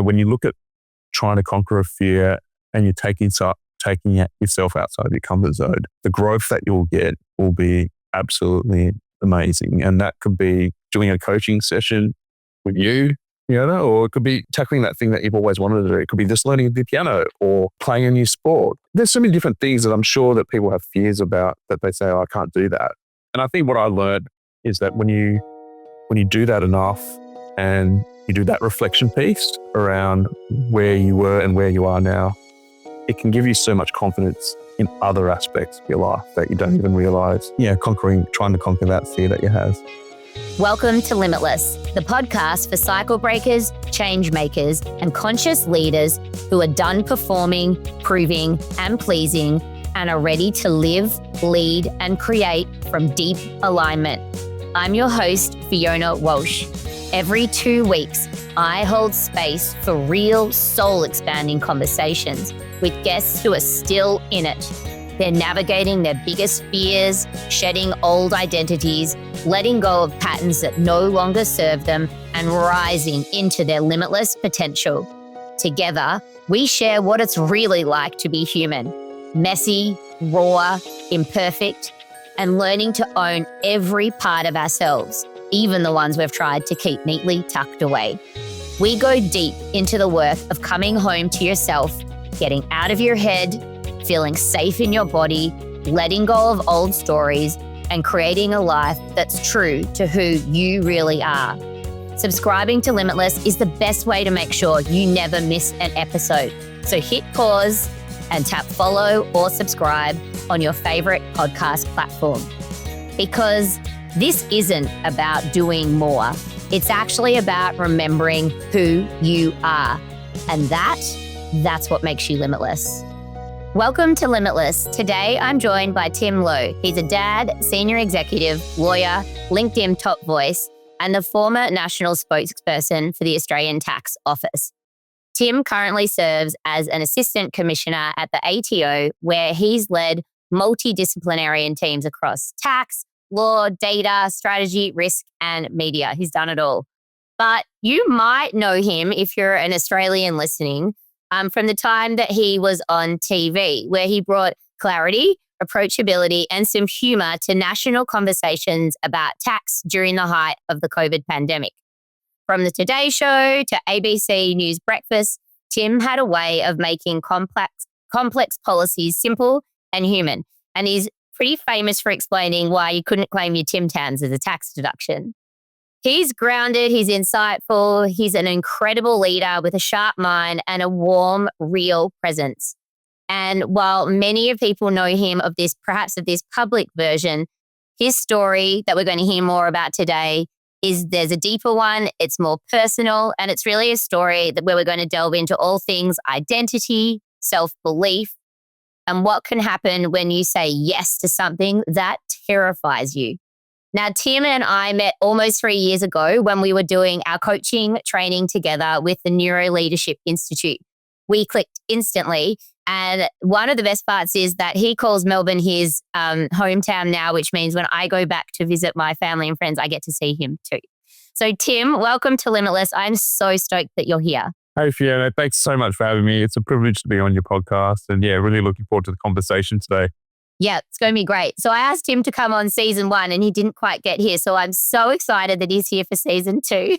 when you look at trying to conquer a fear and you're taking yourself outside your comfort zone, the growth that you'll get will be absolutely amazing. And that could be doing a coaching session with you, or it could be tackling that thing that you've always wanted to do. It could be just learning the piano or playing a new sport. There's so many different things that I'm sure that people have fears about that they say, oh, I can't do that. And I think what I learned is that when you do that enough and you do that reflection piece around where you were and where you are now, it can give you so much confidence in other aspects of your life that you don't even realize. Trying to conquer that fear that you have. Welcome to Limitless, the podcast for cycle breakers, change makers, and conscious leaders who are done performing, proving, and pleasing, and are ready to live, lead, and create from deep alignment. I'm your host, Fiona Walsh. Every 2 weeks, I hold space for real soul-expanding conversations with guests who are still in it. They're navigating their biggest fears, shedding old identities, letting go of patterns that no longer serve them, and rising into their limitless potential. Together, we share what it's really like to be human, messy, raw, imperfect, and learning to own every part of ourselves, even the ones we've tried to keep neatly tucked away. We go deep into the work of coming home to yourself, getting out of your head, feeling safe in your body, letting go of old stories, and creating a life that's true to who you really are. Subscribing to Limitless is the best way to make sure you never miss an episode. So hit pause and tap follow or subscribe on your favorite podcast platform. Because this isn't about doing more. It's actually about remembering who you are. And that's what makes you limitless. Welcome to Limitless. Today, I'm joined by Tim Loh. He's a dad, senior executive, lawyer, LinkedIn top voice, and the former national spokesperson for the Australian Tax Office. Tim currently serves as an assistant commissioner at the ATO, where he's led multidisciplinary teams across tax, law, data, strategy, risk, and media. He's done it all. But you might know him if you're an Australian listening from the time that he was on TV, where he brought clarity, approachability, and some humour to national conversations about tax during the height of the COVID pandemic. From the Today Show to ABC News Breakfast, Tim had a way of making complex policies simple and human. And he's pretty famous for explaining why you couldn't claim your Tim Tams as a tax deduction. He's grounded, he's insightful, he's an incredible leader with a sharp mind and a warm, real presence. And while many of people know him of this public version, his story that we're going to hear more about today there's a deeper one, it's more personal, and it's really a story where we're going to delve into all things identity, self-belief, and what can happen when you say yes to something that terrifies you. Now, Tim and I met almost 3 years ago when we were doing our coaching training together with the Neuro Leadership Institute. We clicked instantly. And one of the best parts is that he calls Melbourne his hometown now, which means when I go back to visit my family and friends, I get to see him too. So Tim, welcome to Limitless. I'm so stoked that you're here. Hey Fiona, thanks so much for having me. It's a privilege to be on your podcast and really looking forward to the conversation today. Yeah, it's going to be great. So I asked him to come on season 1 and he didn't quite get here. So I'm so excited that he's here for season 2.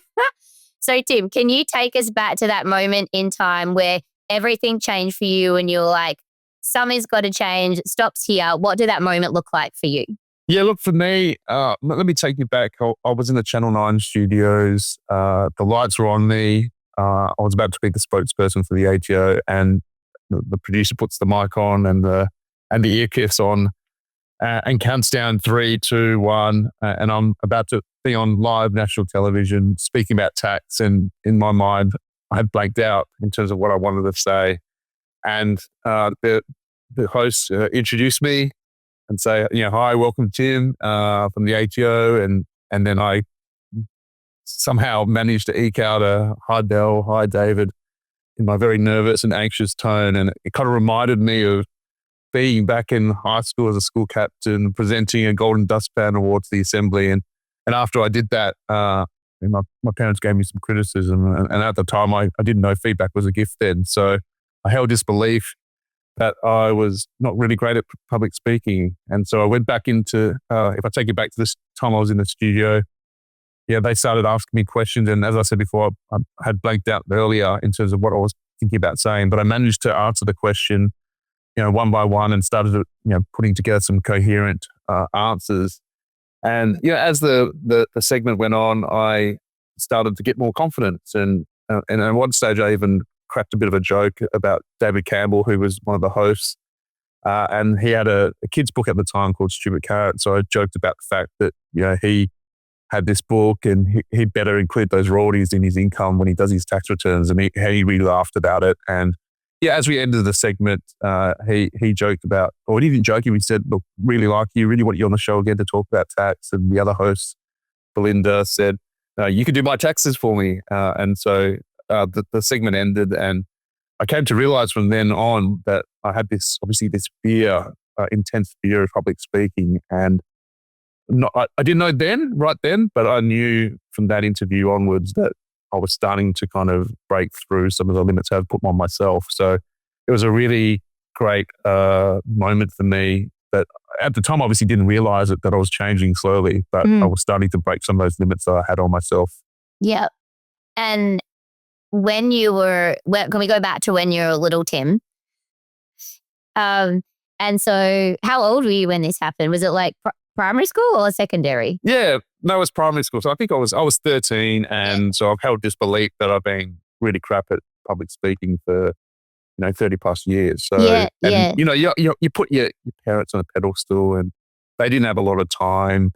So Tim, can you take us back to that moment in time where everything changed for you and you're like, something's got to change, it stops here. What did that moment look like for you? Yeah, look, for me, let me take you back. I was in the Channel 9 studios. The lights were on me. I was about to be the spokesperson for the ATO and the producer puts the mic on and the earpiece on and counts down 3, 2, 1. And I'm about to be on live national television speaking about tax. And in my mind, I had blanked out in terms of what I wanted to say. And the host introduced me and say, hi, welcome Tim from the ATO. And then I somehow managed to eke out a hi Del, hi David in my very nervous and anxious tone. And it kind of reminded me of being back in high school as a school captain, presenting a Golden Dustpan Award to the assembly. And after I did that, my parents gave me some criticism, and at the time I didn't know feedback was a gift then. So I held this belief that I was not really great at public speaking. And so I went back into, if I take you back to this time I was in the studio, yeah, they started asking me questions. And as I said before, I had blanked out earlier in terms of what I was thinking about saying, but I managed to answer the question, one by one, and started, putting together some coherent answers. And, as the segment went on, I started to get more confidence. And at one stage, I even cracked a bit of a joke about David Campbell, who was one of the hosts. And he had a kid's book at the time called Stupid Carrot. So I joked about the fact that, he had this book and he better include those royalties in his income when he does his tax returns. And he really laughed about it. And yeah, as we ended the segment, he joked about, or he didn't joke, he said, look, really like you, really want you on the show again to talk about tax. And the other host, Belinda, said, you could do my taxes for me. And so the segment ended, and I came to realize from then on that I had this fear, intense fear of public speaking. And I didn't know right then, but I knew from that interview onwards that I was starting to kind of break through some of the limits I've put on myself. So it was a really great moment for me that at the time obviously didn't realize it, that I was changing slowly, but I was starting to break some of those limits that I had on myself. Yeah. And when you were, can we go back to when you were a little Tim? And so how old were you when this happened? Was it like primary school or secondary? Yeah, no, it was primary school. So I think I was 13, and so I've held this belief that I've been really crap at public speaking for 30 plus years. So you put your parents on a pedestal, and they didn't have a lot of time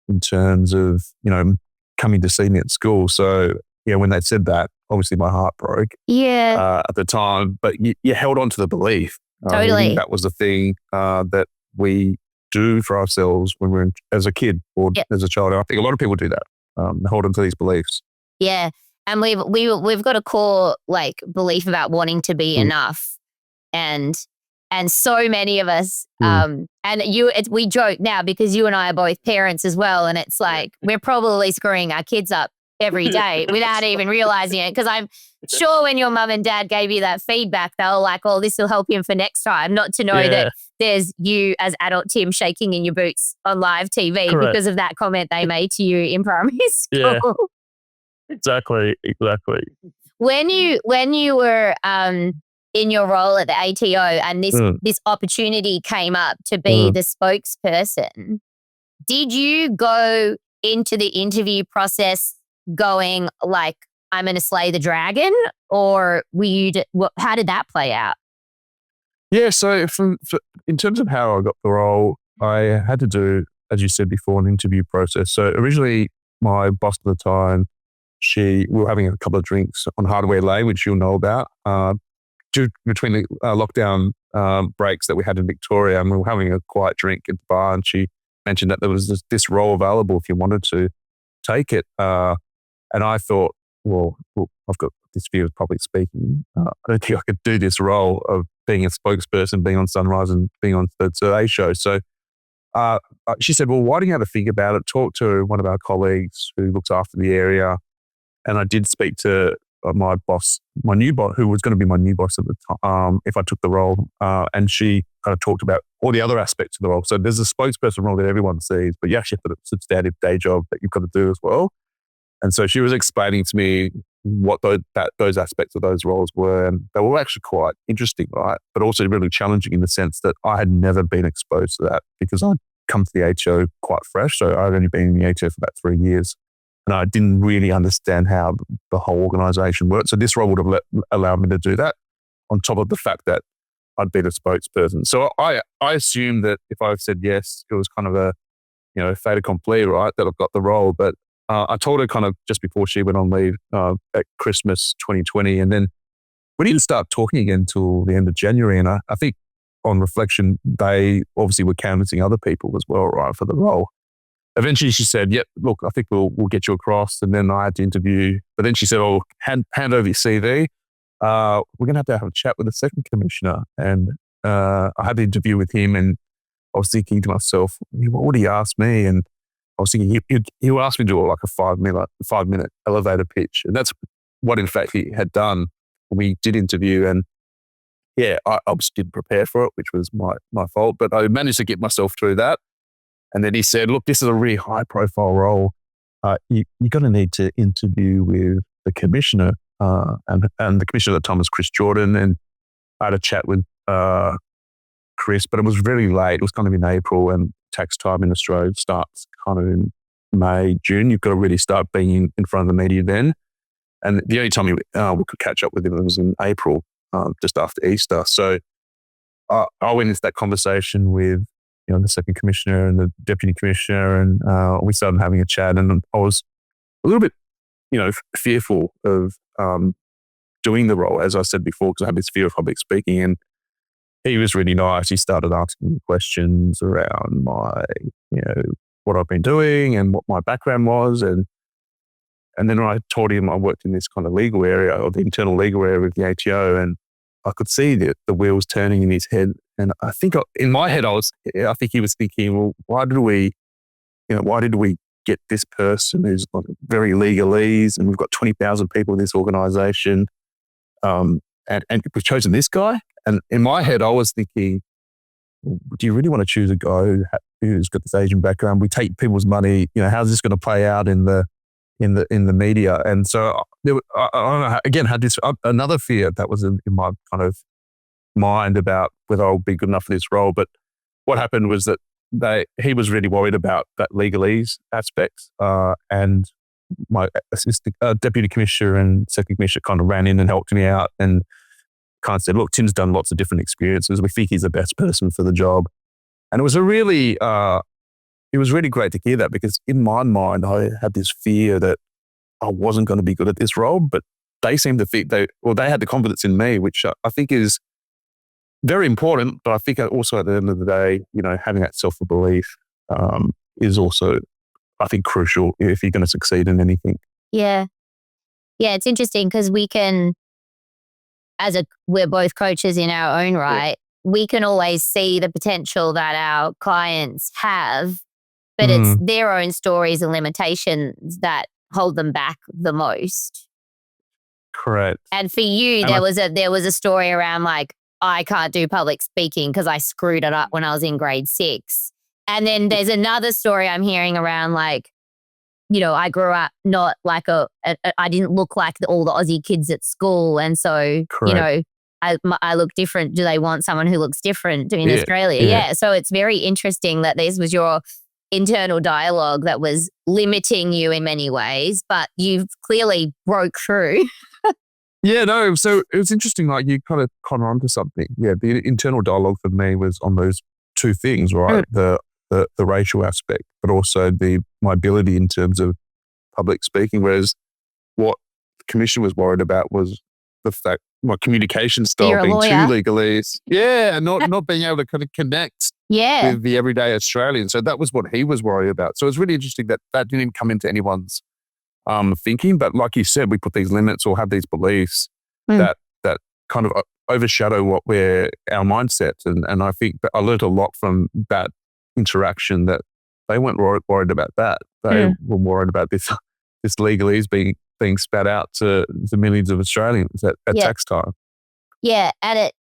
in terms of coming to see me at school. So when they said that, obviously my heart broke. Yeah, at the time, but you held on to the belief. Totally. That was the thing that we do for ourselves when we're as a kid or as a child. I think a lot of people do that, hold on to these beliefs. Yeah. And we've got a core belief about wanting to be enough. And so many of us, and we joke now because you and I are both parents as well. And it's like, we're probably screwing our kids up every day without even realizing it. Because I'm sure when your mum and dad gave you that feedback, they were like, oh, this will help him for next time. Not to know that there's you as adult Tim shaking in your boots on live TV because of that comment they made to you in primary school. Yeah, exactly. When you were in your role at the ATO and this opportunity came up to be the spokesperson, did you go into the interview process going like, I'm going to slay the dragon, or how did that play out? Yeah, so in terms of how I got the role, I had to do, as you said before, an interview process. So originally, my boss at the time, we were having a couple of drinks on Hardware Lane, which you'll know about, between the lockdown breaks that we had in Victoria, and we were having a quiet drink at the bar, and she mentioned that there was this role available if you wanted to take it. And I thought, well, I've got this fear of public speaking. I don't think I could do this role of being a spokesperson, being on Sunrise and being on the Today Show. So she said, well, why don't you have a think about it? Talk to one of our colleagues who looks after the area. And I did speak to my new boss, who was going to be my new boss at the time, if I took the role. And she kind of talked about all the other aspects of the role. So there's a spokesperson role that everyone sees, but you actually have a substantive day job that you've got to do as well. And so she was explaining to me what those aspects of those roles were. And they were actually quite interesting, right? But also really challenging in the sense that I had never been exposed to that because I'd come to the ATO quite fresh. So I'd only been in the ATO for about 3 years. And I didn't really understand how the whole organisation worked. So this role would have allowed me to do that on top of the fact that I'd been a spokesperson. So I assumed that if I said yes, it was kind of a fait accompli, right, that I've got the role. But I told her kind of just before she went on leave at Christmas 2020. And then we didn't start talking again until the end of January. And I think on reflection, they obviously were canvassing other people as well, right, for the role. Eventually she said, yep, look, I think we'll get you across. And then I had to interview. But then she said, oh, hand over your CV. We're going to have a chat with the second commissioner. And I had the interview with him, and I was thinking to myself, what would he ask me? And I was thinking he would ask me to do like a 5-minute elevator pitch. And that's what in fact he had done. We did interview, and yeah, I just didn't prepare for it, which was my fault, but I managed to get myself through that. And then he said, look, this is a really high profile role. You're going to need to interview with the commissioner. And the commissioner at the time was Chris Jordan. And I had a chat with Chris, but it was really late. It was kind of in April, and tax time in Australia starts kind of in May, June. You've got to really start being in front of the media then. And the only time we could catch up with him was in April, just after Easter. So I went into that conversation with the second commissioner and the deputy commissioner, and we started having a chat. And I was a little bit, fearful of doing the role, as I said before, because I had this fear of public speaking. And he was really nice. He started asking me questions around my, what I've been doing and what my background was. And then I told him I worked in this kind of legal area, or the internal legal area with the ATO, and I could see the wheels turning in his head. And I think in my head, I think he was thinking, well, why did we get this person who's like very legalese, and we've got 20,000 people in this organization, and we've chosen this guy? And in my head, I was thinking, do you really want to choose a guy who's got this Asian background? We take people's money. How's this going to play out in the media? And so I don't know, again, had this another fear that was in my kind of mind about whether I'll be good enough for this role. But what happened was that he was really worried about that legalese aspect, and my assistant deputy commissioner and second commissioner kind of ran in and helped me out and kind of said, look, Tim's done lots of different experiences. We think he's the best person for the job. And it was really great to hear that, because in my mind, I had this fear that I wasn't going to be good at this role, but they seemed to think they had the confidence in me, which I think is very important. But I think also at the end of the day, having that self-belief is also, I think, crucial if you're going to succeed in anything. Yeah. Yeah, it's interesting because we're both coaches in our own right, we can always see the potential that our clients have, but it's their own stories and limitations that hold them back the most. Correct. And for you, there was a story around like, I can't do public speaking because I screwed it up when I was in grade 6. And then there's another story I'm hearing around like, I grew up not like I didn't look like all the Aussie kids at school. And so, Correct. I look different. Do they want someone who looks different in Australia? Yeah. So it's very interesting that this was your internal dialogue that was limiting you in many ways, but you've clearly broke through. Yeah, no. So it was interesting. Like you kind of caught on to something. Yeah, the internal dialogue for me was on those two things, right? The racial aspect, but also my ability in terms of public speaking. Whereas what the commission was worried about was the fact my communication style being too legalese. Yeah, not being able to kind of connect with the everyday Australian. So that was what he was worried about. So it's really interesting that didn't come into anyone's thinking. But like you said, we put these limits or have these beliefs that kind of overshadow what our mindset. And I think that I learned a lot from that interaction, that they weren't worried about that. They were worried about this legalese being spat out to the millions of Australians at tax time. Yeah. And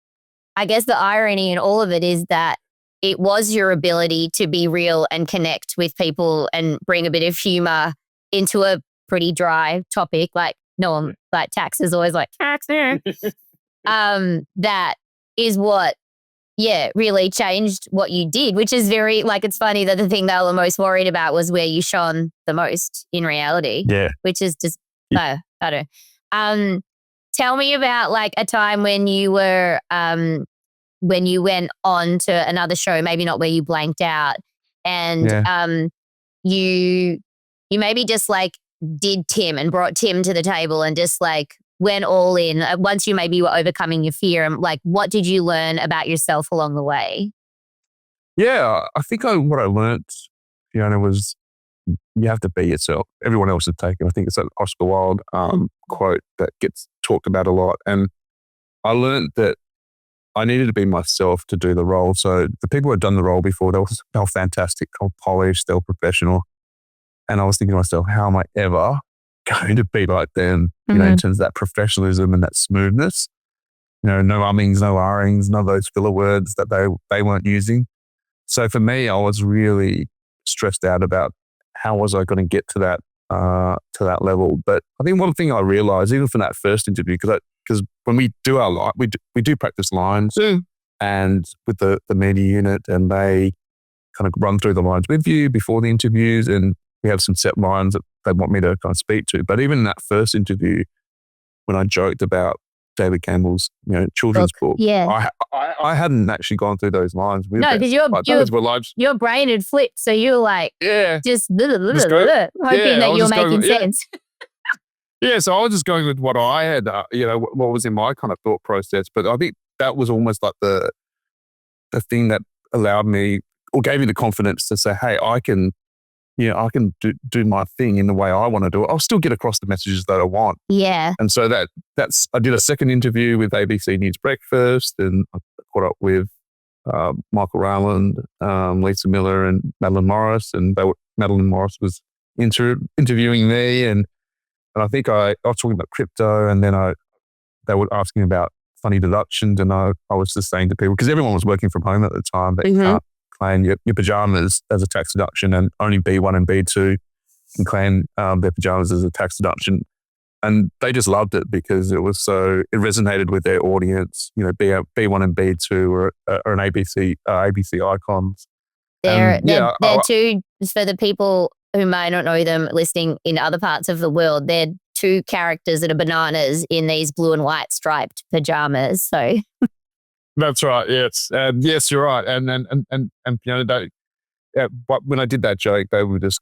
I guess the irony in all of it is that it was your ability to be real and connect with people and bring a bit of humor into a pretty dry topic. Like no one, like tax is always like tax. That is what, really changed what you did, which is very, like, it's funny that the thing they were most worried about was where you shone the most in reality. Yeah. Which is just, I don't know. Tell me about like a time when you were, when you went on to another show, maybe not where you blanked out, and you maybe just like did Tim and brought Tim to the table and just like went all in once you maybe were overcoming your fear, and like, what did you learn about yourself along the way? Yeah, I think what I learned, Fiona, was you have to be yourself. Everyone else is taken. I think it's an Oscar Wilde quote that gets talked about a lot. And I learned that I needed to be myself to do the role. So the people who had done the role before, they were fantastic, they were polished, they were professional. And I was thinking to myself, how am I ever going to be like them, you know, in terms of that professionalism and that smoothness? You know, no ummings, no ahhings, none of those filler words that they weren't using. So for me, I was really stressed out about how was I going to get to that level. But I think one thing I realized, even from that first interview, because when we do our line, we do practice lines, and with the media unit, and they kind of run through the lines with you before the interviews, and we have some set lines that they want me to kind of speak to. But even in that first interview, when I joked about David Campbell's, you know, children's book, Yeah. I hadn't actually gone through those lines with No, them. because those were lives. your brain had flipped. So you were like, just hoping that you're making sense. Yeah, so I was just going with what I had, you know, what was in my kind of thought process. But I think that was almost like the thing that allowed me or gave me the confidence to say, hey, I can do my thing in the way I want to do it. I'll still get across the messages that I want. Yeah. And so I did a second interview with ABC News Breakfast, and I caught up with Michael Rowland, Lisa Miller, and Madeline Morris, and Madeline Morris was interviewing me, and I think I was talking about crypto, and then they were asking about funny deductions, and I was just saying to people, because everyone was working from home at the time, that you can't claim your pajamas as a tax deduction, and only B1 and B2 can claim their pajamas as a tax deduction. And they just loved it because it resonated with their audience. You know, B1 and B2 are an ABC icons. They're two, for the people who may not know them listening in other parts of the world, they're two characters that are bananas in these blue and white striped pajamas. So that's right. Yes, yes, you're right. And you know, but when I did that joke, they were just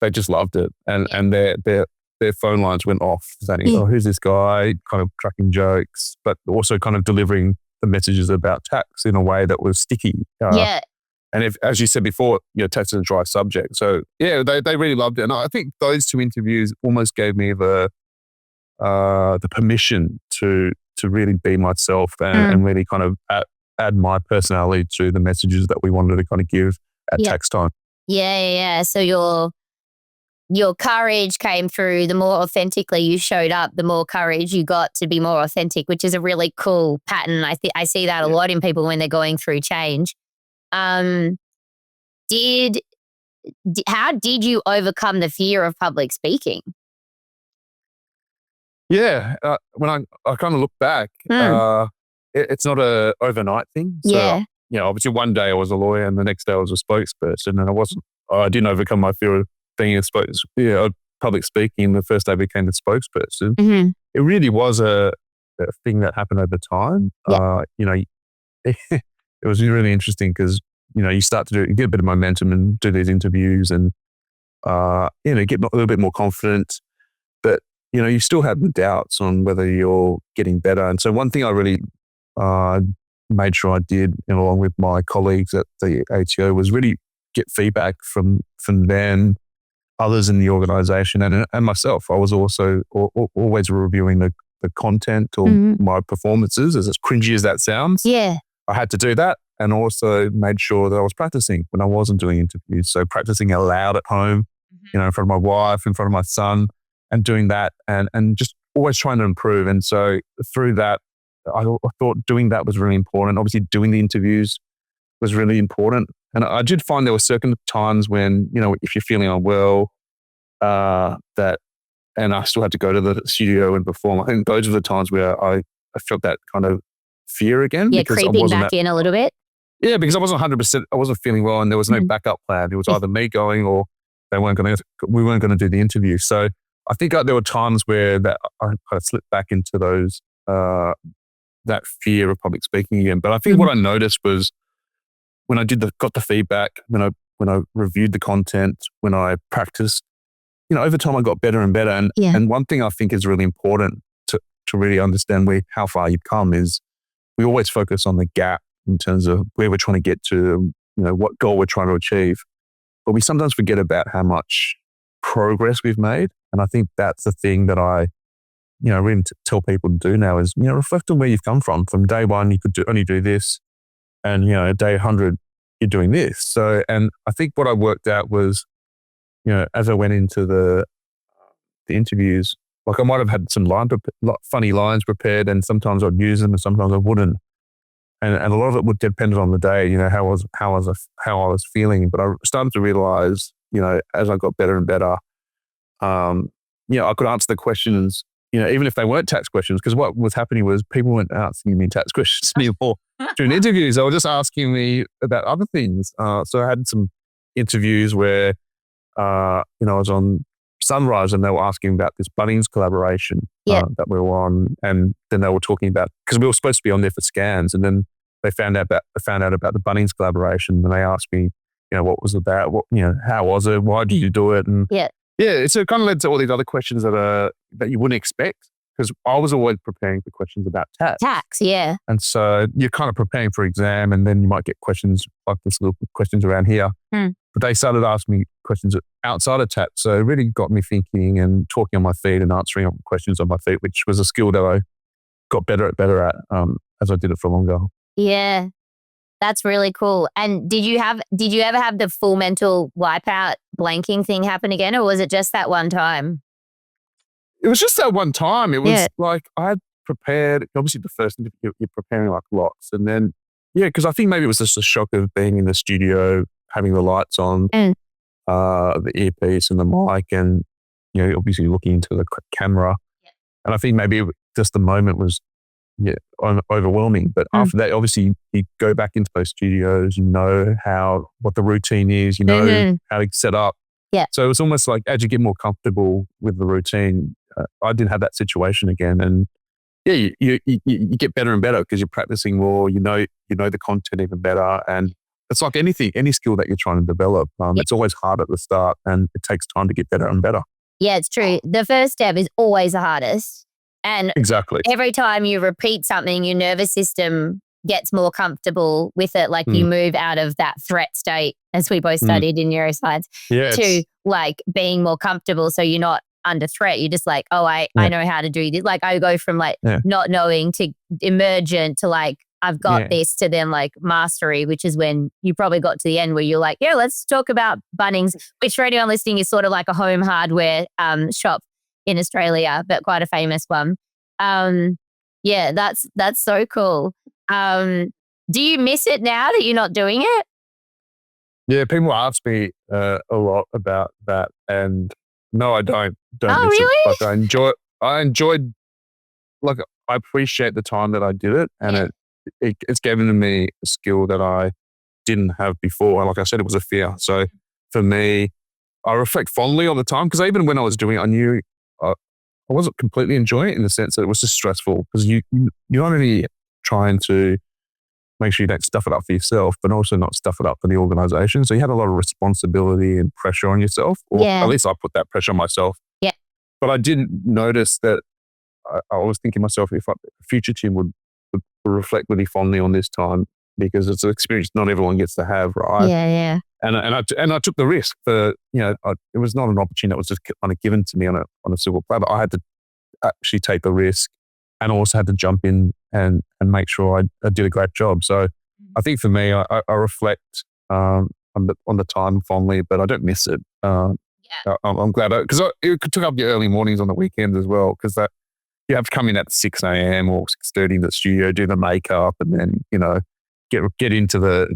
they just loved it, and their phone lines went off saying, "Oh, who's this guy?" Kind of cracking jokes, but also kind of delivering the messages about tax in a way that was sticky. And if, as you said before, you know, tax is a dry subject. So yeah, they really loved it. And I think those two interviews almost gave me the permission to really be myself and really kind of add my personality to the messages that we wanted to kind of give at tax time. Yeah. So your courage came through. The more authentically you showed up, the more courage you got to be more authentic, which is a really cool pattern. I see that a lot in people when they're going through change. How did you overcome the fear of public speaking? Yeah, when I kind of look back, it's not a overnight thing. So, you know, obviously one day I was a lawyer and the next day I was a spokesperson, and I didn't overcome my fear of being public speaking. The first day I became the spokesperson. It really was a thing that happened over time. You know, it was really interesting because, you know, you get a bit of momentum and do these interviews and, you know, get a little bit more confident, but, you know, you still have the doubts on whether you're getting better. And so one thing I really made sure I did, along with my colleagues at the ATO, was really get feedback from them, others in the organization, and myself. I was also always reviewing the content or my performances, as cringy as that sounds. Yeah. I had to do that, and also made sure that I was practicing when I wasn't doing interviews. So practicing aloud at home, you know, in front of my wife, in front of my son, and doing that and just always trying to improve. And so through that, I thought doing that was really important. Obviously doing the interviews was really important. And I did find there were certain times when, you know, if you're feeling unwell, and I still had to go to the studio and perform. I think those were the times where I felt that kind of fear again. Yeah, creeping back in a little bit. Yeah, because I wasn't 100%, I wasn't feeling well, and there was no backup plan. It was either me going or we weren't going to do the interview. So I think there were times where that I kind of slipped back into those, that fear of public speaking again. But I think what I noticed was when I got the feedback, when I reviewed the content, when I practiced, you know, over time I got better and better. And one thing I think is really important to really understand how far you've come is we always focus on the gap in terms of where we're trying to get to, you know, what goal we're trying to achieve. But we sometimes forget about how much progress we've made. And I think that's the thing that I, you know, really tell people to do now is, you know, reflect on where you've come from. From day one, you could only do this. And, you know, day 100, you're doing this. So, and I think what I worked out was, as I went into the interviews, like I might have had some funny lines prepared, and sometimes I'd use them and sometimes I wouldn't. And a lot of it would depend on the day, how I was feeling. But I started to realize, as I got better and better, I could answer the questions, even if they weren't tax questions, because what was happening was people weren't asking me tax questions anymore during interviews. They were just asking me about other things. So I had some interviews where, I was on Sunrise and they were asking about this Bunnings collaboration that we were on. And then they were talking about, because we were supposed to be on there for scans, and then they found out about the Bunnings collaboration, and they asked me, what was it about? How was it? Why did you do it? And so it kind of led to all these other questions that you wouldn't expect, because I was always preparing for questions about tax. Yeah. And so you're kind of preparing for exam, and then you might get questions like this little questions around here. But they started asking me questions outside of tax. So it really got me thinking and talking on my feet and answering questions on my feet, which was a skill that I got better at as I did it for longer. Yeah. That's really cool. And did you ever have the full mental wipeout blanking thing happen again, or was it just that one time? It was just that one time. It was like I had prepared, obviously the first interview, you're preparing like lots. And then, because I think maybe it was just a shock of being in the studio, having the lights on, the earpiece and the mic, and, obviously looking into the camera. And I think maybe just the moment was, overwhelming. But after that, obviously you go back into those studios, what the routine is, how to set up. Yeah. So it's almost like as you get more comfortable with the routine, I didn't have that situation again. And you get better and better because you're practicing more, you know the content even better. And it's like any skill that you're trying to develop. It's always hard at the start, and it takes time to get better and better. Yeah, it's true. The first step is always the hardest. And exactly. Every time you repeat something, your nervous system gets more comfortable with it. Like you move out of that threat state, as we both studied in neuroscience, to like being more comfortable. So you're not under threat. You're just like, I know how to do this. Like I go from like not knowing to emergent to like, I've got this, to then like mastery, which is when you probably got to the end where you're like, let's talk about Bunnings, which for anyone listening is sort of like a home hardware shop in Australia, but quite a famous one. That's so cool. Do you miss it now that you're not doing it? Yeah, people ask me a lot about that, and no, I don't miss really? it. Like I enjoyed, like I appreciate the time that I did it, and it's given me a skill that I didn't have before. Like I said, it was a fear. So for me, I reflect fondly on the time, because even when I was doing it, I knew I wasn't completely enjoying it, in the sense that it was just stressful, because you're not only trying to make sure you don't stuff it up for yourself, but also not stuff it up for the organization. So you had a lot of responsibility and pressure on yourself, or at least I put that pressure on myself. Yeah. But I didn't notice that I was thinking myself, if a future Tim would reflect really fondly on this time, because it's an experience not everyone gets to have, right? Yeah. And I took the risk for, it was not an opportunity that was just kind of given to me on a silver platter. I had to actually take the risk, and also had to jump in and make sure I did a great job. So I think for me, I reflect on the time fondly, but I don't miss it. I'm glad, because it took up your early mornings on the weekends as well, because that you have to come in at 6 a.m. or 6:30 to the studio, do the makeup, and then get into the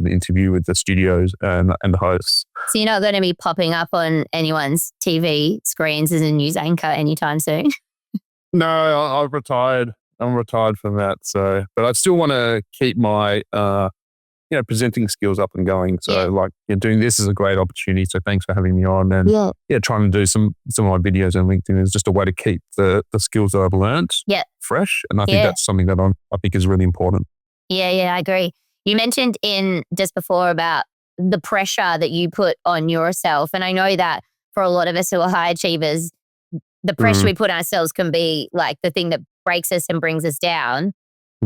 interview with the studios and the hosts. So you're not going to be popping up on anyone's TV screens as a news anchor anytime soon? No, I've retired. I'm retired from that. So, but I still want to keep my presenting skills up and going. So doing this is a great opportunity. So thanks for having me on. And trying to do some of my videos on LinkedIn is just a way to keep the skills that I've learned fresh. And I think that's something that I think is really important. Yeah, I agree. You mentioned just before about the pressure that you put on yourself. And I know that for a lot of us who are high achievers, the pressure we put on ourselves can be like the thing that breaks us and brings us down.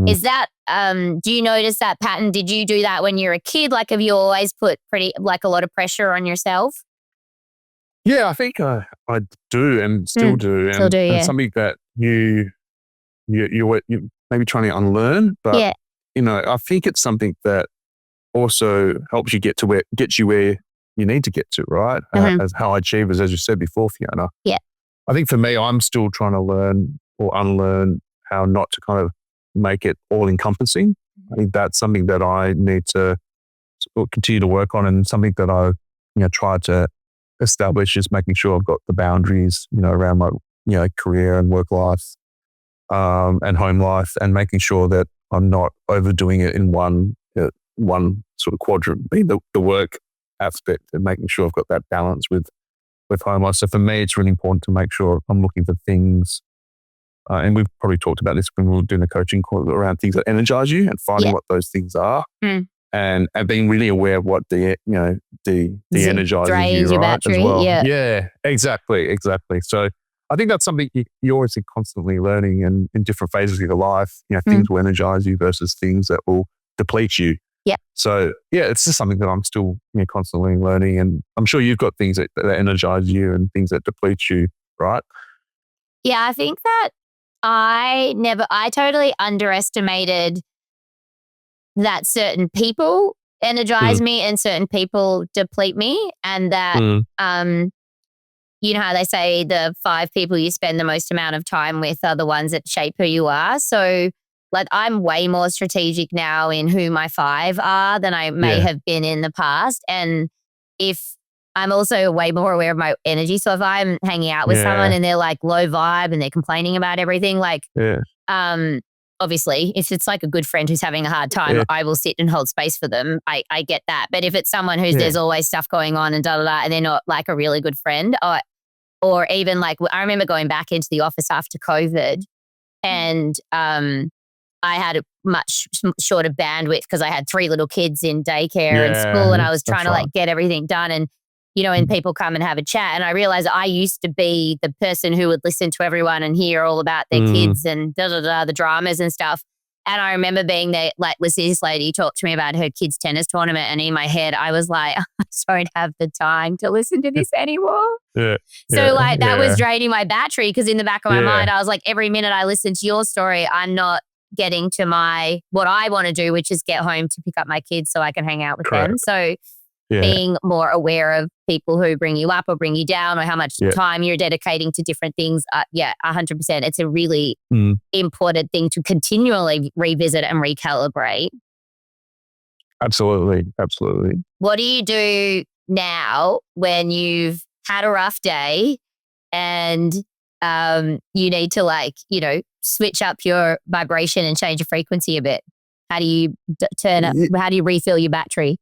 Is that, do you notice that pattern? Did you do that when you were a kid? Like, have you always put a lot of pressure on yourself? Yeah, I think I do, and still do. And something that you're maybe trying to unlearn, but I think it's something that also helps you get you where you need to get to, right? As high achievers, as you said before, Fiona. Yeah. I think for me, I'm still trying to learn or unlearn how not to kind of make it all encompassing. I think that's something that I need to continue to work on, and something that I, try to establish is making sure I've got the boundaries, around my, career and work life, and home life, and making sure that I'm not overdoing it in one sort of quadrant, being the work aspect, and making sure I've got that balance with home life. So for me, it's really important to make sure I'm looking for things, and we've probably talked about this when we were doing the coaching call, around things that energize you and finding what those things are, and being really aware of what the energizes drains you, your right, battery. as well. Yeah. Exactly. So I think that's something you're always constantly learning, and in different phases of your life, things will energize you versus things that will deplete you. Yeah. So it's just something that I'm still constantly learning, and I'm sure you've got things that energize you and things that deplete you, right? Yeah, I think that I totally underestimated that certain people energize me and certain people deplete me, and that, you know how they say the 5 people you spend the most amount of time with are the ones that shape who you are. So like, I'm way more strategic now in who my 5 are than I may have been in the past. And if I'm also way more aware of my energy. So if I'm hanging out with someone and they're like low vibe and they're complaining about everything, like, obviously, if it's like a good friend who's having a hard time, I will sit and hold space for them. I get that. But if it's someone who's there's always stuff going on and and they're not like a really good friend, or even like, I remember going back into the office after COVID, and I had a much shorter bandwidth because I had 3 little kids in daycare and school, and I was trying to like get everything done. And and people come and have a chat. And I realized I used to be the person who would listen to everyone and hear all about their kids and the dramas and stuff. And I remember being there, like, this lady talked to me about her kids' tennis tournament. And in my head, I was like, I just don't have the time to listen to this anymore. So that was draining my battery, because in the back of my mind, I was like, every minute I listen to your story, I'm not getting to what I want to do, which is get home to pick up my kids so I can hang out with them. So being more aware of people who bring you up or bring you down, or how much time you're dedicating to different things. 100%. It's a really important thing to continually revisit and recalibrate. Absolutely. What do you do now when you've had a rough day and you need to switch up your vibration and change your frequency a bit? How do you how do you refill your battery?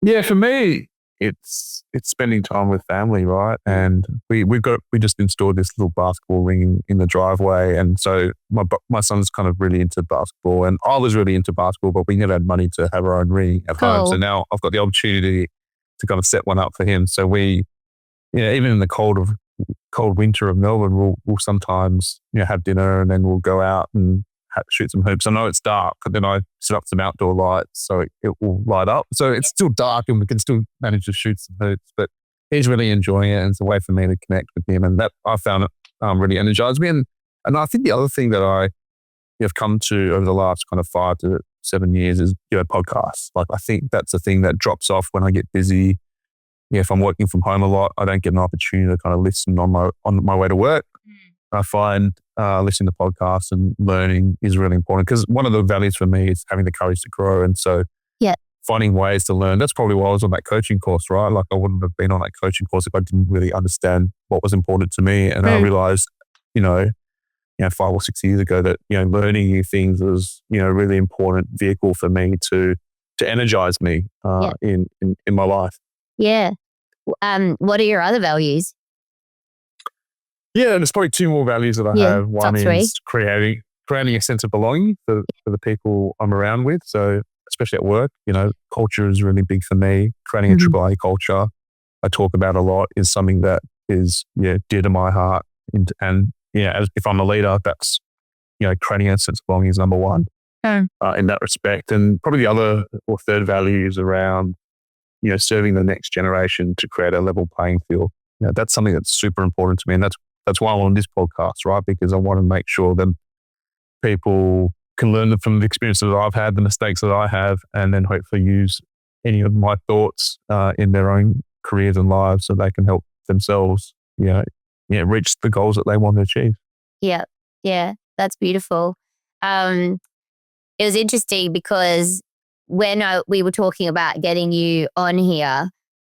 Yeah, for me, it's spending time with family, right? And we just installed this little basketball ring in the driveway, and so my son's kind of really into basketball, and I was really into basketball, but we never had money to have our own ring at home. So now I've got the opportunity to kind of set one up for him. So we, even in the cold winter of Melbourne, we'll sometimes have dinner, and then we'll go out and shoot some hoops. I know it's dark, but then I set up some outdoor lights so it will light up. So it's still dark and we can still manage to shoot some hoops, but he's really enjoying it, and it's a way for me to connect with him. And that I found it really energized me. And I think the other thing that I have come to over the last kind of 5 to 7 years is podcasts. Like, I think that's a thing that drops off when I get busy. If I'm working from home a lot, I don't get an opportunity to kind of listen on my way to work. I find listening to podcasts and learning is really important, because one of the values for me is having the courage to grow. And so finding ways to learn, that's probably why I was on that coaching course, right? Like, I wouldn't have been on that coaching course if I didn't really understand what was important to me. And I realized, 5 or 6 years ago that, learning new things was, a really important vehicle for me to energize me in my life. Yeah. What are your other values? Yeah, and there's probably 2 more values that I have. One is creating a sense of belonging for the people I'm around with. So especially at work, culture is really big for me. Creating a AAA culture I talk about a lot is something that is dear to my heart. And if I'm a leader, that's creating a sense of belonging is number 1 in that respect. And probably the other or third value is around serving the next generation to create a level playing field. That's something that's super important to me, and that's why I'm on this podcast, right? Because I want to make sure that people can learn from the experiences that I've had, the mistakes that I have, and then hopefully use any of my thoughts in their own careers and lives, so they can help themselves, reach the goals that they want to achieve. Yeah. Yeah. That's beautiful. Um, it was interesting because when we were talking about getting you on here,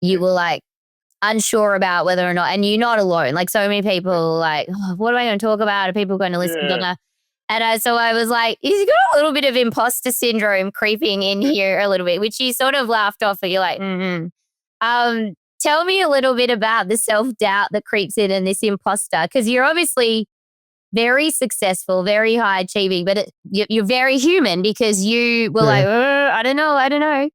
you were like unsure about whether or not, and you're not alone. Like so many people are like, oh, what am I going to talk about? Are people going to listen? Yeah. So I was like, he's got a little bit of imposter syndrome creeping in here a little bit, which you sort of laughed off, but you're like, tell me a little bit about the self-doubt that creeps in and this imposter, because you're obviously very successful, very high achieving, but you're very human because you were like, I don't know.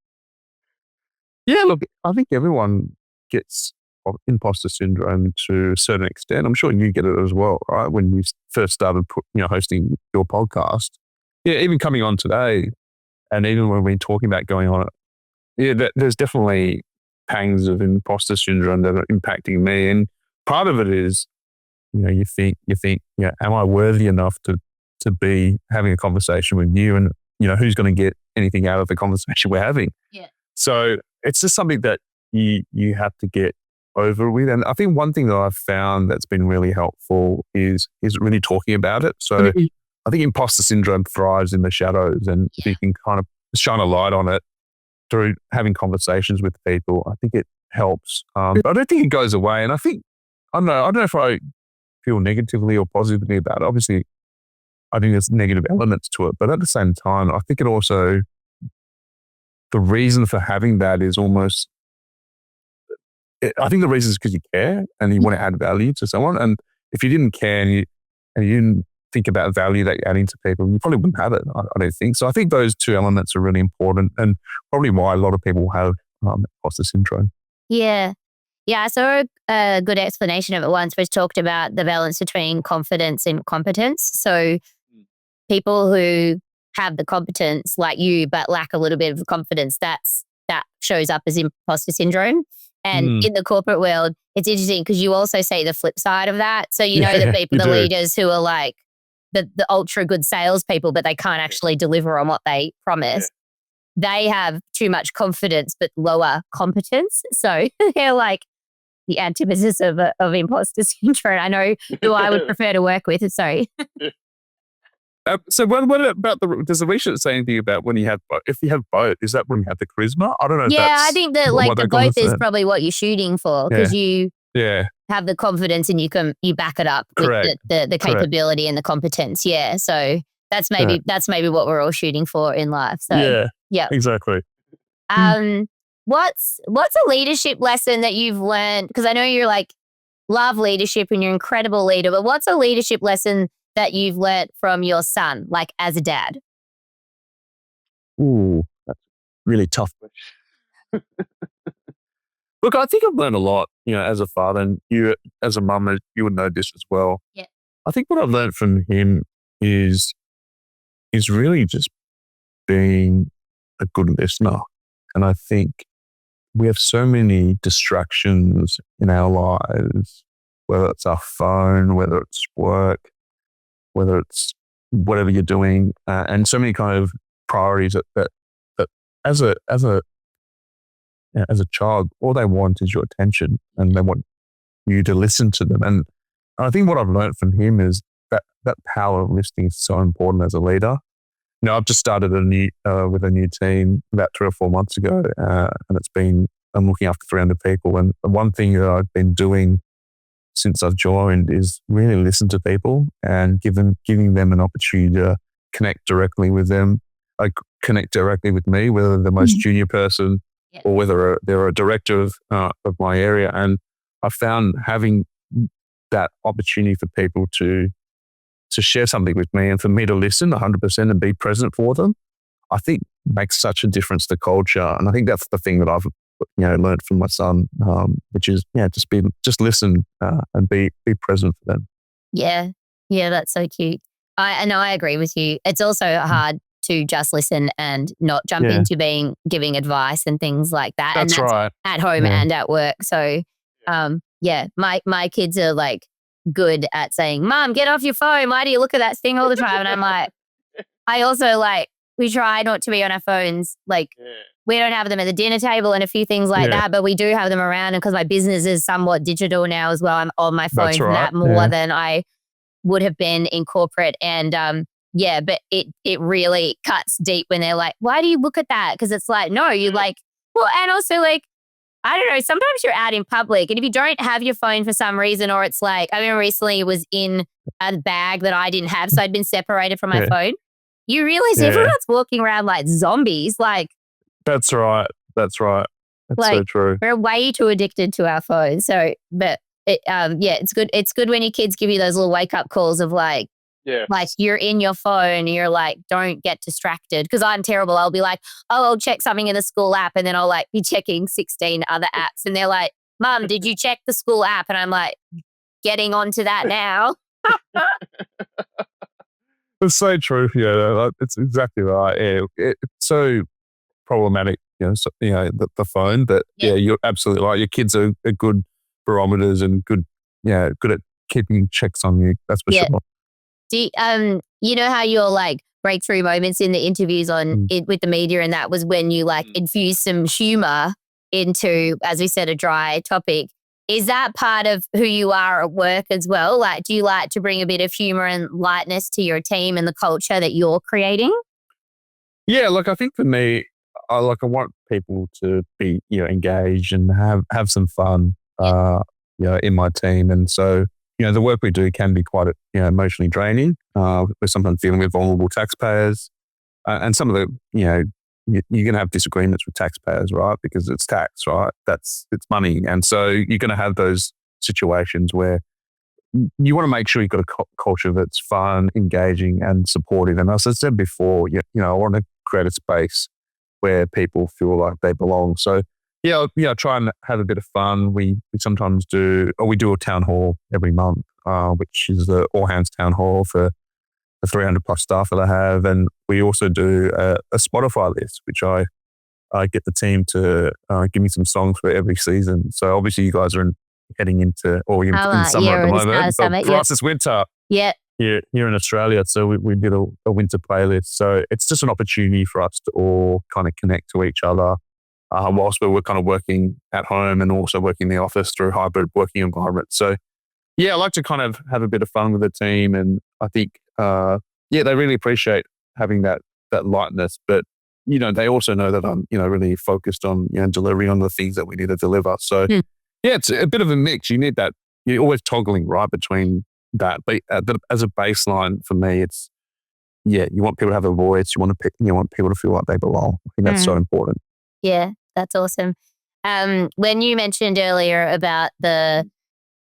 Yeah, look, I think everyone gets imposter syndrome to a certain extent. I'm sure you get it as well, right? When you first started, hosting your podcast. Yeah, even coming on today, and even when we're talking about going on it, there's definitely pangs of imposter syndrome that are impacting me. And part of it is, you think, am I worthy enough to be having a conversation with you? And, who's going to get anything out of the conversation we're having? Yeah. So it's just something that you have to get over with. And I think one thing that I've found that's been really helpful is really talking about it. So I think imposter syndrome thrives in the shadows, and if you can kind of shine a light on it through having conversations with people, I think it helps. But I don't think it goes away. And I don't know if I feel negatively or positively about it. Obviously, I think there's negative elements to it, but at the same time, I think it also, the reason for having that is almost, I think the reason is because you care and you want to add value to someone. And if you didn't care and you didn't think about value that you're adding to people, you probably wouldn't have it. I don't think so. I think those two elements are really important, and probably why a lot of people have imposter syndrome. Yeah. Yeah, I saw a good explanation of it once, which talked about the balance between confidence and competence. So people who have the competence like you, but lack a little bit of confidence, that shows up as imposter syndrome. And in the corporate world, it's interesting because you also say the flip side of that. So the people, the leaders who are like the ultra good salespeople, but they can't actually deliver on what they promise. They have too much confidence, but lower competence. So they're like the antithesis of imposter syndrome. I know who I would prefer to work with. Sorry. So what about does the research say anything about when you have both? If you have both, is that when you have the charisma? I don't know. Yeah, I think that the both is probably what you're shooting for, because you have the confidence and you back it up with the capability and the competence. Yeah. So that's maybe what we're all shooting for in life. So yeah, exactly. What's a leadership lesson that you've learned? Because I know you're like love leadership and you're an incredible leader, but what's a leadership lesson that you've learned from your son, like as a dad? Ooh, that's really tough. Look, I think I've learned a lot, as a father, and you as a mum, you would know this as well. Yeah. I think what I've learned from him is really just being a good listener. And I think we have so many distractions in our lives, whether it's our phone, whether it's work, whether it's whatever you're doing, and so many kind of priorities that as a child, all they want is your attention, and they want you to listen to them. And I think what I've learned from him is that power of listening is so important as a leader. I've just started with a new team about 3 or 4 months ago, and I'm looking after 300 people. And the one thing that I've been doing since I've joined is really listen to people and giving them an opportunity to connect directly with them, connect directly with me, whether they're the most junior person or whether they're a director of my area. And I found having that opportunity for people to share something with me and for me to listen 100% and be present for them, I think makes such a difference to culture. And I think that's the thing that I've learned from my son, which is just listen and be present for them. Yeah, that's so cute. I agree with you. It's also hard to just listen and not jump into giving advice and things like that. That's right. At home and at work. So my kids are like good at saying, "Mom, get off your phone. Why do you look at that thing all the time?" And I'm like, I also we try not to be on our phones we don't have them at the dinner table and a few things like that, but we do have them around. And because my business is somewhat digital now as well, I'm on my phone for that more than I would have been in corporate. And but it really cuts deep when they're like, why do you look at that? Because it's like, no, you like, well, and also like, I don't know, sometimes you're out in public and if you don't have your phone for some reason, or it's like, I remember recently it was in a bag that I didn't have, so I'd been separated from my phone. You realize everyone's walking around like zombies. Like, That's right. That's like, so true. We're way too addicted to our phones. So, but it's good. It's good when your kids give you those little wake up calls of like you're in your phone, you're like, don't get distracted. Because I'm terrible. I'll be like, oh, I'll check something in the school app, and then I'll like be checking 16 other apps, and they're like, Mum, did you check the school app? And I'm like, getting onto that now. It's so true. Yeah, it's exactly right. Yeah, it's so problematic. The phone. But you're absolutely right. Your kids are good barometers and good at keeping checks on you. That's for sure. Do you know how your like breakthrough moments in the interviews on it with the media, and that was when you like infused some humor into, as we said, a dry topic. Is that part of who you are at work as well? Like, do you like to bring a bit of humor and lightness to your team and the culture that you're creating? Yeah, look, I think for me, I want people to be engaged and have some fun in my team. And so the work we do can be quite emotionally draining. We're sometimes dealing with vulnerable taxpayers, and some of the you're going to have disagreements with taxpayers, right? Because it's tax, right? It's money, and so you're going to have those situations where you want to make sure you've got a culture that's fun, engaging, and supportive. And as I said before, I want to create a space where people feel like they belong. So try and have a bit of fun. We sometimes do a town hall every month, which is the all hands town hall for the 300 plus staff that I have. And we also do a Spotify list, which I get the team to give me some songs for every season. So obviously you guys are heading into, or in summer at the moment. But for us, it's winter. Yeah. Here in Australia. So we did a winter playlist. So it's just an opportunity for us to all kind of connect to each other whilst we're kind of working at home and also working in the office through hybrid working environment. So I like to kind of have a bit of fun with the team. And I think, they really appreciate having that lightness, but they also know that I'm, really focused on, delivering on the things that we need to deliver. So it's a bit of a mix. You need that. You're always toggling right between that. But as a baseline for me, it's, you want people to have a voice. You want people to feel like they belong. I think that's so important. Yeah, that's awesome. When you mentioned earlier about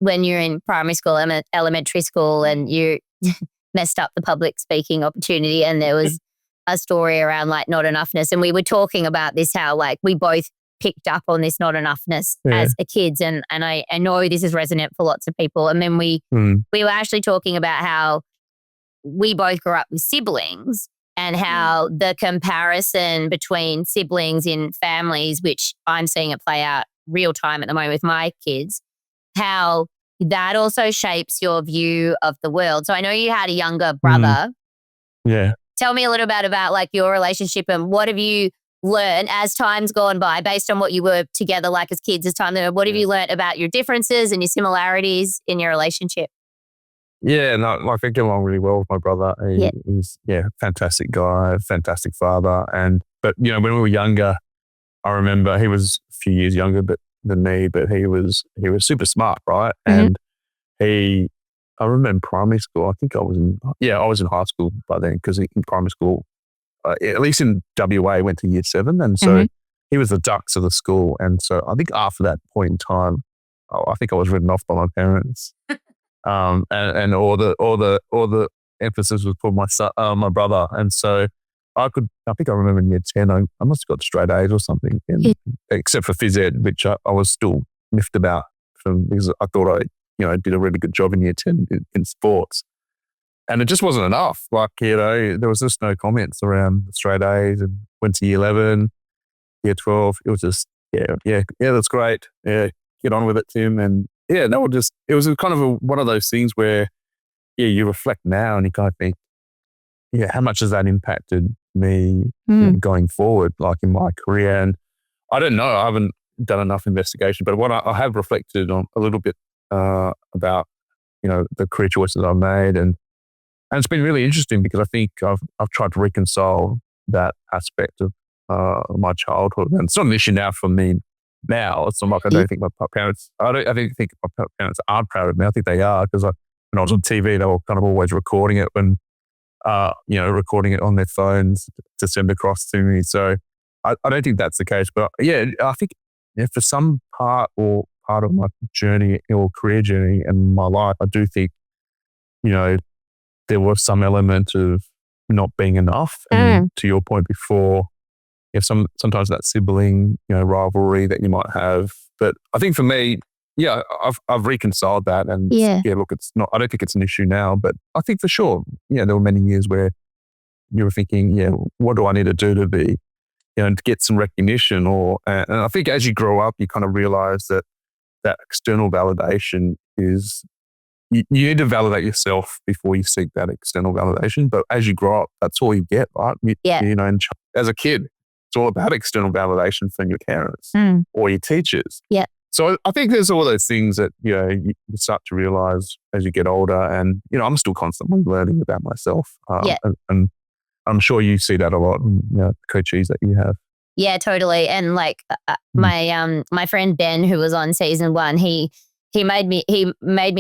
when you're in primary school, elementary school, and you messed up the public speaking opportunity, and there was a story around like not enoughness, and we were talking about this, how like we both picked up on this not enoughness as a kids, and I know this is resonant for lots of people. And then we were actually talking about how we both grew up with siblings, and how the comparison between siblings in families, which I'm seeing it play out real time at the moment with my kids, how that also shapes your view of the world. So I know you had a younger brother. Yeah. Tell me a little bit about like your relationship, and what have you learned as time's gone by based on what you were together like as kids, what have you learned about your differences and your similarities in your relationship? Yeah, no, I think I get along really well with my brother. He's fantastic guy, fantastic father. But when we were younger, I remember he was a few years younger than me, but he was super smart, right? And I remember in primary school, I think I was in high school by then, because in primary school, at least in WA, went to year 7, and so he was the dux of the school. And so I think after that point in time, I think I was written off by my parents. And all the emphasis was put on my brother. And so I think I remember in year 10, I must have got straight A's or something, except for phys ed, which I was still miffed about because I thought I did a really good job in year 10 in sports. And it just wasn't enough. Like, there was just no comments around the straight A's, and went to year 11, year 12. It was just, that's great. Yeah, get on with it, Tim. And it was kind of one of those things where, you reflect now and you kind of think, how much has that impacted me going forward, like in my career. And I don't know, I haven't done enough investigation, but what I have reflected on a little bit about, the career choices I've made. And it's been really interesting because I think I've tried to reconcile that aspect of my childhood. And it's not an issue now for me now. It's not like I don't think my parents, I don't think my parents aren't proud of me. I think they are, because when I was on TV, they were kind of always recording it recording it on their phones to send across to me. So I don't think that's the case. But yeah, I think for some part of my journey or career journey in my life, I do think, there was some element of not being enough. And to your point before, sometimes that sibling, rivalry that you might have. But I think for me, I've reconciled that. And look, it's not, I don't think it's an issue now, but I think for sure, there were many years where you were thinking, what do I need to do to be, to get some recognition? And I think as you grow up, you kind of realize that external validation is, you need to validate yourself before you seek that external validation. But as you grow up, that's all you get, right? And as a kid, it's all about external validation from your parents or your teachers. Yeah. So I think there's all those things that, you start to realize as you get older. And, I'm still constantly learning about myself. And I'm sure you see that a lot in coachees that you have. Yeah, totally. And like my friend Ben, who was on season 1, he made me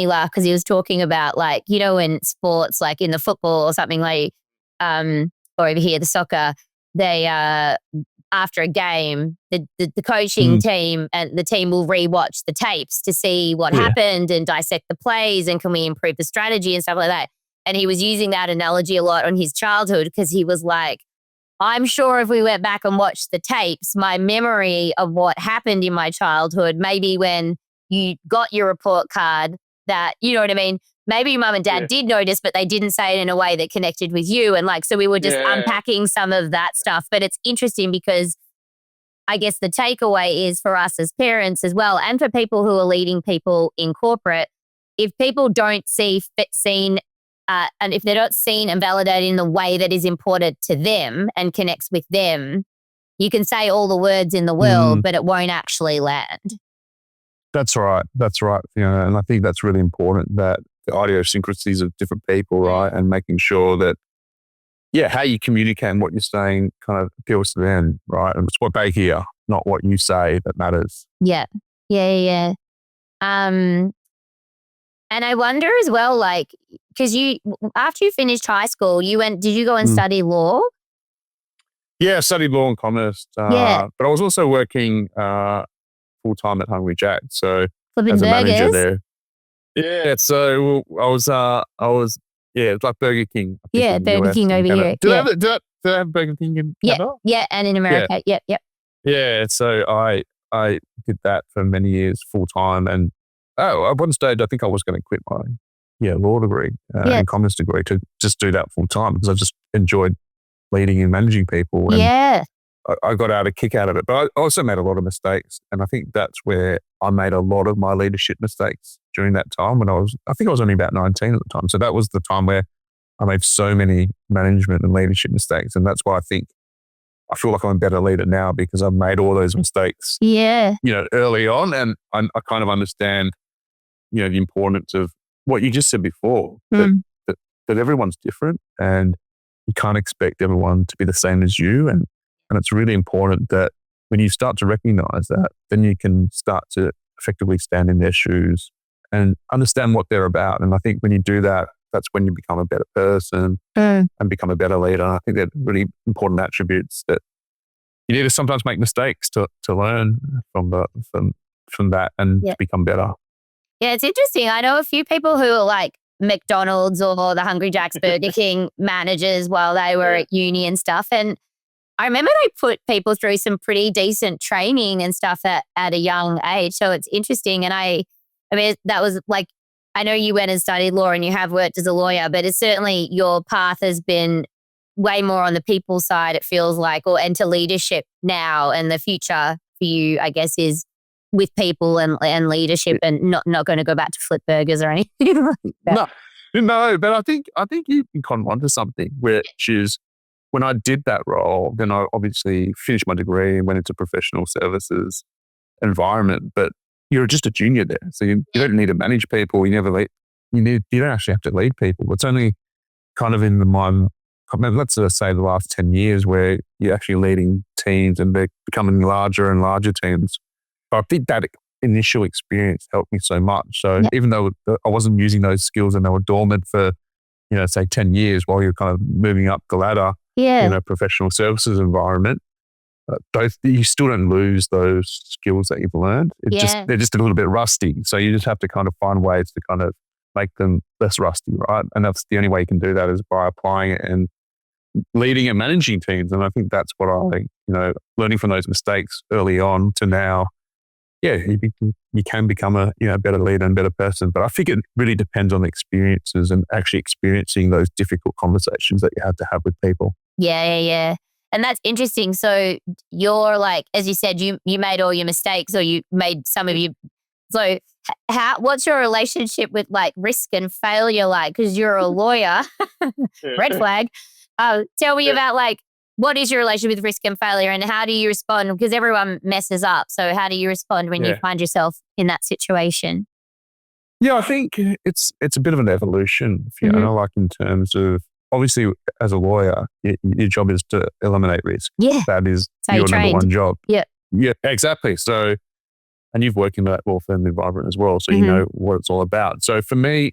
laugh because he was talking about, like, in sports, like in the football or something, like or over here the soccer, they after a game, the coaching team and the team will rewatch the tapes to see what happened and dissect the plays and can we improve the strategy and stuff like that. And he was using that analogy a lot on his childhood because he was like, I'm sure if we went back and watched the tapes, my memory of what happened in my childhood, maybe when you got your report card, that, you know what I mean? Maybe mum and dad did notice, but they didn't say it in a way that connected with you. And like, so we were just unpacking some of that stuff. But it's interesting because I guess the takeaway is for us as parents as well, and for people who are leading people in corporate, if people don't and if they're not seen and validated in the way that is important to them and connects with them, you can say all the words in the world, but it won't actually land. That's right. And I think that's really important, that the idiosyncrasies of different people, right? And making sure that, how you communicate and what you're saying kind of appeals to them, right? And it's what they hear, not what you say, that matters. Yeah. And I wonder as well, like, because after you finished high school, did you go and study law? Yeah, I studied law and commerce. But I was also working full-time at Hungry Jack. So flipping as a burgers. manager there. Yeah, so I was it's like Burger King. Burger King over here. Do they have Burger King in Canada? Yeah, and in America. Yep. Yeah, so I did that for many years full-time. And at one stage, I think I was going to quit my law degree and commerce degree to just do that full-time because I just enjoyed leading and managing people. And I got a kick out of it. But I also made a lot of mistakes. And I think that's where I made a lot of my leadership mistakes during that time when I think I was only about 19 at the time. So that was the time where I made so many management and leadership mistakes. And that's why I feel like I'm a better leader now because I've made all those mistakes, early on. And I kind of understand, the importance of what you just said before, that everyone's different and you can't expect everyone to be the same as you. And it's really important that when you start to recognize that, then you can start to effectively stand in their shoes and understand what they're about. And I think when you do that, that's when you become a better person and become a better leader. And I think they're really important attributes that you need to sometimes make mistakes to learn from that and to become better. Yeah, it's interesting. I know a few people who are like McDonald's or the Hungry Jack's Burger King managers while they were at uni and stuff. And I remember they put people through some pretty decent training and stuff at a young age. So it's interesting. And I mean, that was like, I know you went and studied law and you have worked as a lawyer, but it's certainly your path has been way more on the people side, it feels like, and to leadership now. And the future for you, I guess, is with people and leadership and not going to go back to flip burgers or anything like that. No, but I think you can kind of onto something, which is when I did that role, then I obviously finished my degree and went into professional services environment, but you're just a junior there. So you don't need to manage people. You never lead, you don't actually have to lead people. It's only kind of in the mind, let's say the last 10 years where you're actually leading teams and they're becoming larger and larger teams. But I think that initial experience helped me so much. So even though I wasn't using those skills and they were dormant for, say 10 years while you're kind of moving up the ladder in a professional services environment, you still don't lose those skills that you've learned. They're just a little bit rusty. So you just have to kind of find ways to kind of make them less rusty, right? And that's the only way you can do that is by applying it and leading and managing teams. And I think that's what learning from those mistakes early on to now, you can become a better leader and better person. But I think it really depends on the experiences and actually experiencing those difficult conversations that you have to have with people. Yeah. And that's interesting. So you're like, as you said, you made all your mistakes or you made some of you. So what's your relationship with like risk and failure like? Because you're a lawyer, red flag. Tell me about like, what is your relationship with risk and failure and how do you respond? Because everyone messes up. So how do you respond when you find yourself in that situation? Yeah, I think it's a bit of an evolution, like in terms of, obviously as a lawyer, your job is to eliminate risk. Yeah. That is your number one job. Yeah. Yeah, exactly. So, and you've worked in that law firm environment as well. So you know what it's all about. So for me,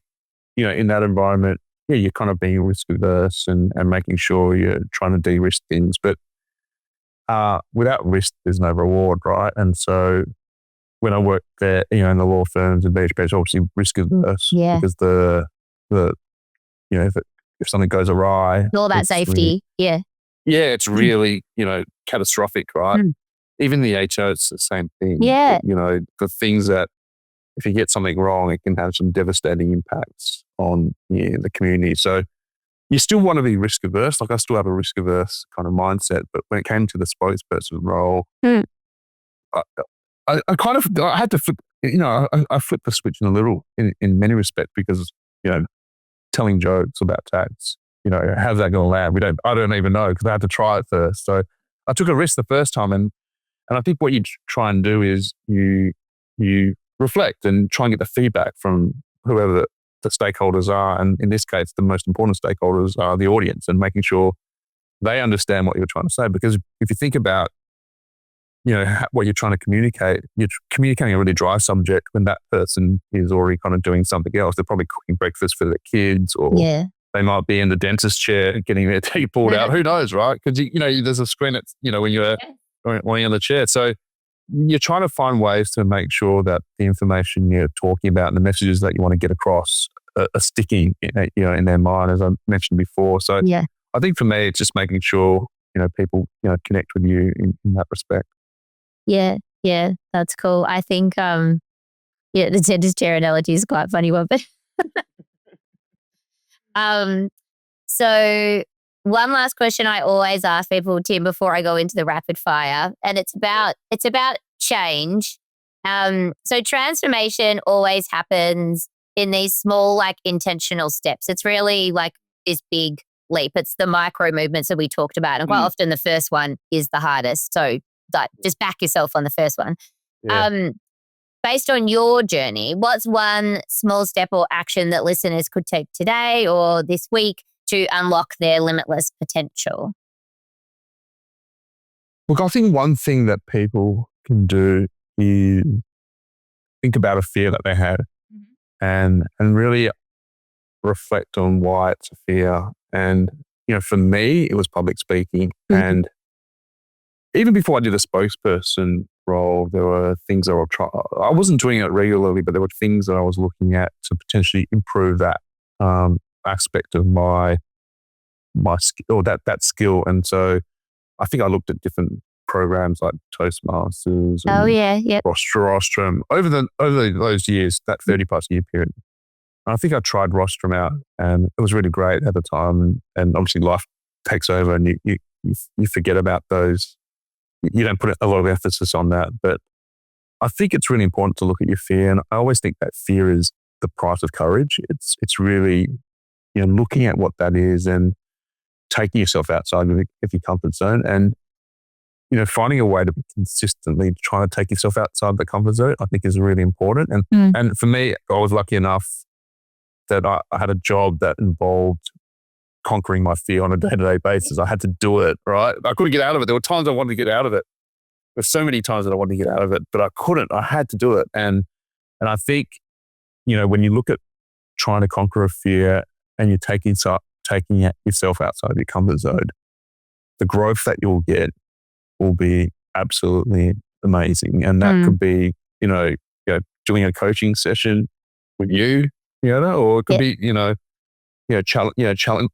in that environment, you're kind of being risk averse and making sure you're trying to de-risk things. But without risk, there's no reward, right? And so when I worked there, in the law firms and BHP, obviously risk averse because if something goes awry, it's all about safety. Yeah, it's really, catastrophic, right? Even the HO, it's the same thing. Yeah. The things that if you get something wrong, it can have some devastating impacts on the community. So you still want to be risk averse. Like I still have a risk averse kind of mindset, but when it came to the spokesperson role, I had to flip, I flipped the switch in a little in many respects because, telling jokes about tax, how's that going to land? I don't even know because I had to try it first. So I took a risk the first time and I think what you try and do is you reflect and try and get the feedback from whoever the stakeholders are. And in this case, the most important stakeholders are the audience and making sure they understand what you're trying to say. Because if you think about, what you're trying to communicate, you're communicating a really dry subject when that person is already kind of doing something else. They're probably cooking breakfast for their kids or they might be in the dentist chair getting their teeth pulled out. Who knows, right? Because, there's a screen that's, when you're on the chair. So you're trying to find ways to make sure that the information you're talking about and the messages that you want to get across are sticking, in their mind, as I mentioned before. So I think for me, it's just making sure, people, connect with you in that respect. Yeah, that's cool. I think, the dentist chair analogy is quite a funny one. But so one last question I always ask people, Tim, before I go into the rapid fire, and it's about change. So transformation always happens in these small, like intentional steps. It's really like this big leap. It's the micro movements that we talked about, and quite often the first one is the hardest. So just back yourself on the first one. Yeah. Based on your journey, what's one small step or action that listeners could take today or this week to unlock their limitless potential? Look, I think one thing that people can do is think about a fear that they had and really reflect on why it's a fear. And, for me, it was public speaking. And even before I did a spokesperson role, there were things that I wasn't doing it regularly, but there were things that I was looking at to potentially improve that aspect of my skill, or that skill. And so I think I looked at different programs like Toastmasters and Rostrum over those years, that 30 plus year period. And I think I tried Rostrum out and it was really great at the time. And obviously life takes over and you forget about those. You don't put a lot of emphasis on that. But I think it's really important to look at your fear. And I always think that fear is the price of courage. It's really, looking at what that is and taking yourself outside of your comfort zone and, finding a way to be consistently trying to take yourself outside the comfort zone, I think is really important. And for me, I was lucky enough that I had a job that involved conquering my fear on a day-to-day basis. I had to do it, right? I couldn't get out of it. There were times I wanted to get out of it. There's so many times that I wanted to get out of it, but I couldn't. I had to do it. And I think, when you look at trying to conquer a fear and you're taking yourself outside of your comfort zone, the growth that you'll get will be absolutely amazing. And that could be, doing a coaching session with you, or it could be,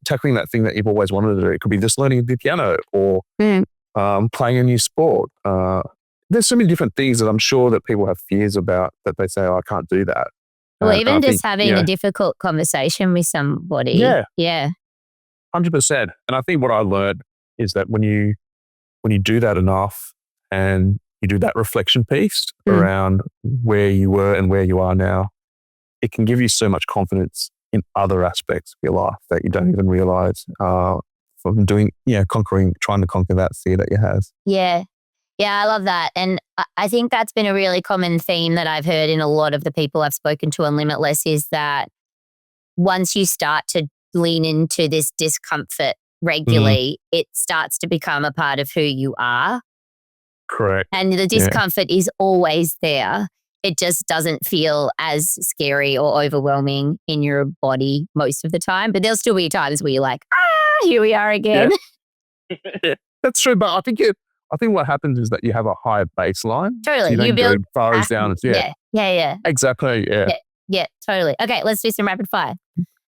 tackling that thing that you've always wanted to do. It could be just learning the piano or playing a new sport. There's so many different things that I'm sure that people have fears about that they say, oh, I can't do that. Well, even just having a difficult conversation with somebody. Yeah. Yeah. 100%. And I think what I learned is that when you do that enough and you do that reflection piece around where you were and where you are now, it can give you so much confidence in other aspects of your life that you don't even realize from trying to conquer that fear that you have. Yeah. Yeah, I love that. And I think that's been a really common theme that I've heard in a lot of the people I've spoken to on Limitless is that once you start to lean into this discomfort regularly, it starts to become a part of who you are. Correct. And the discomfort is always there. It just doesn't feel as scary or overwhelming in your body most of the time. But there'll still be times where you're like, here we are again. Yeah. That's true. But I think what happens is that you have a higher baseline. Totally. So you don't go far as down. Yeah. Exactly. Yeah, totally. Okay, let's do some rapid fire.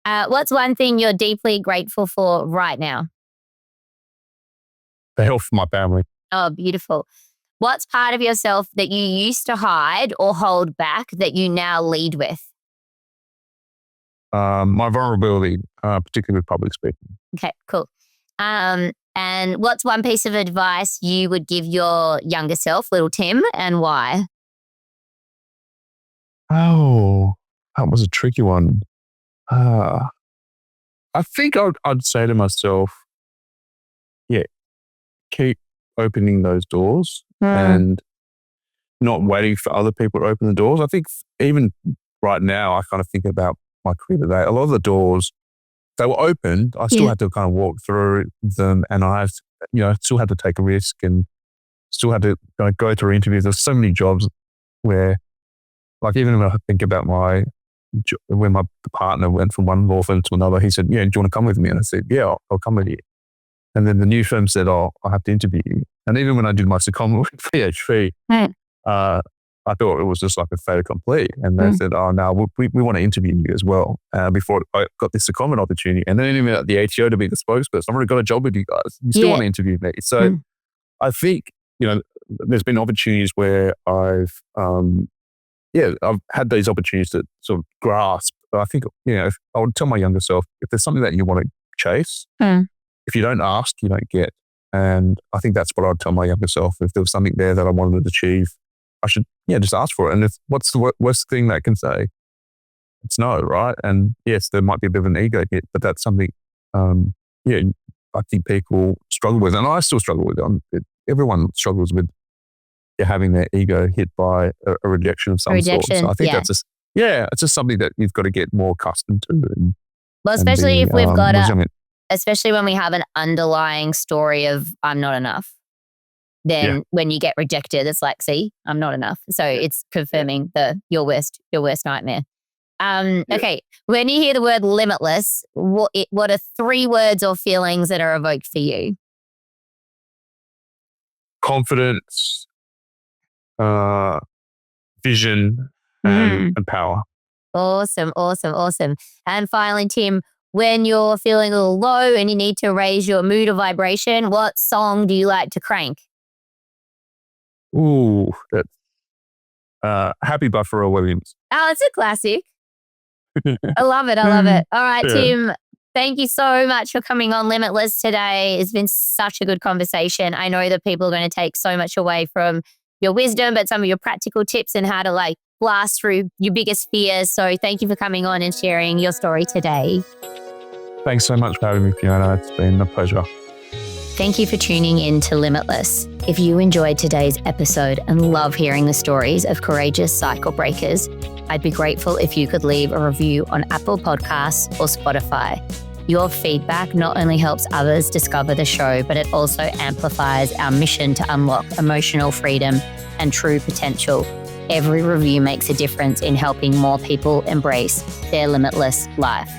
What's one thing you're deeply grateful for right now? The health of my family. Oh, beautiful. What's part of yourself that you used to hide or hold back that you now lead with? My vulnerability, particularly with public speaking. Okay, cool. And what's one piece of advice you would give your younger self, little Tim, and why? Oh, that was a tricky one. I think I'd say to myself, keep opening those doors and not waiting for other people to open the doors. I think even right now, I kind of think about my career today. A lot of the doors, they were opened. I still had to kind of walk through them, and I still had to take a risk and still had to go through interviews. There's so many jobs where, like, even when I think about when my partner went from one law firm to another, he said, do you want to come with me? And I said, yeah, I'll come with you. And then the new firm said, oh, I have to interview you. And even when I did my secondment with PHP, I thought it was just like a fait accompli. And they said, oh, no, we want to interview you as well before I got this secondment opportunity. And then even at the ATO to be the spokesperson, I've already got a job with you guys. You still want to interview me. So I think, there's been opportunities where I've had these opportunities to sort of grasp. But I think, I would tell my younger self, if there's something that you want to chase, if you don't ask, you don't get. And I think that's what I'd tell my younger self. If there was something there that I wanted to achieve, I should, just ask for it. And what's the worst thing they can say? It's no, right? And yes, there might be a bit of an ego hit, but that's something, I think people struggle with. And I still struggle with it. Everyone struggles with having their ego hit by a rejection of some sort. So I think that's just, it's just something that you've got to get more accustomed to. Well, especially if we've got especially when we have an underlying story of I'm not enough. Then when you get rejected, it's like, see, I'm not enough. So it's confirming your worst nightmare. Okay. When you hear the word limitless, what are 3 words or feelings that are evoked for you? Confidence, vision, and power. Awesome. And finally, Tim, when you're feeling a little low and you need to raise your mood or vibration, what song do you like to crank? Ooh, that's Happy by Pharrell Williams. Oh, it's a classic. I love it. All right, Tim, thank you so much for coming on Limitless today. It's been such a good conversation. I know that people are going to take so much away from your wisdom, but some of your practical tips and how to blast through your biggest fears. So thank you for coming on and sharing your story today. Thanks so much for having me, Fiona. It's been a pleasure. Thank you for tuning in to Limitless. If you enjoyed today's episode and love hearing the stories of courageous cycle breakers, I'd be grateful if you could leave a review on Apple Podcasts or Spotify. Your feedback not only helps others discover the show, but it also amplifies our mission to unlock emotional freedom and true potential. Every review makes a difference in helping more people embrace their limitless life.